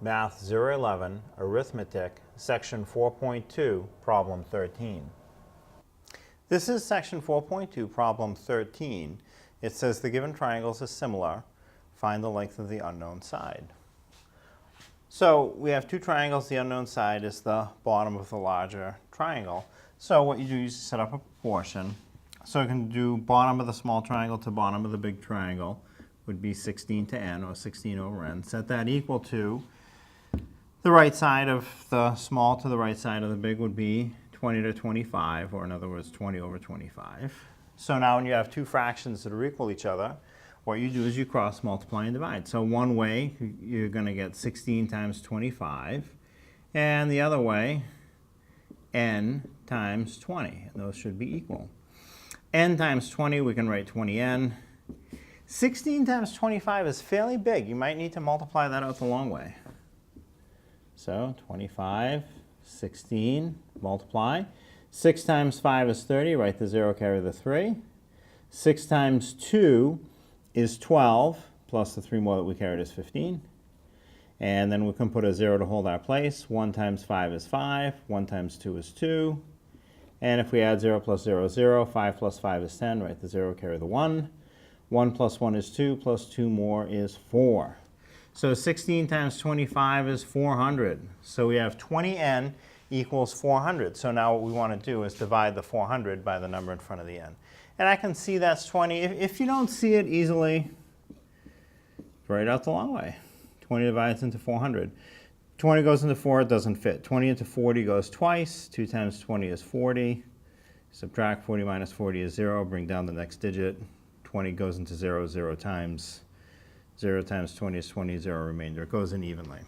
Math 011, Arithmetic, Section 4.2, Problem 13. This is Section 4.2, Problem 13. It says the given triangles are similar. Find the length of the unknown side. So we have two triangles. The unknown side is the bottom of the larger triangle. So what you do is you set up a proportion. So you can do bottom of the small triangle to bottom of the big triangle would be 16 to n, or 16 over n. Set that equal to the right side of the small to the right side of the big would be 20 to 25, or in other words, 20 over 25. So now when you have two fractions that are equal to each other, what you do is you cross multiply and divide. So one way, you're going to get 16 times 25, and the other way, n times 20. And those should be equal. N times 20, we can write 20n. 16 times 25 is fairly big. You might need to multiply that out the long way. So 25, 16, multiply. 6 times 5 is 30. Write the 0, carry the 3. 6 times 2 is 12, plus the 3 more that we carried is 15. And then we can put a 0 to hold our place. 1 times 5 is 5. 1 times 2 is 2. And if we add 0 plus 0 is 0. 5 plus 5 is 10. Write the 0, carry the 1. 1 plus 1 is 2, plus 2 more is 4. So 16 times 25 is 400. So we have 20n equals 400. So now what we want to do is divide the 400 by the number in front of the n. And I can see that's 20. If you don't see it easily, write it out the long way. 20 divides into 400. 20 goes into 4, it doesn't fit. 20 into 40 goes twice. 2 times 20 is 40. Subtract 40 minus 40 is 0. Bring down the next digit. 20 goes into 0, 0 times 20 is 20, 0 remainder. It goes in evenly.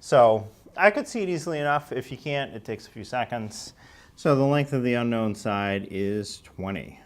So I could see it easily enough. If you can't, it takes a few seconds. So the length of the unknown side is 20.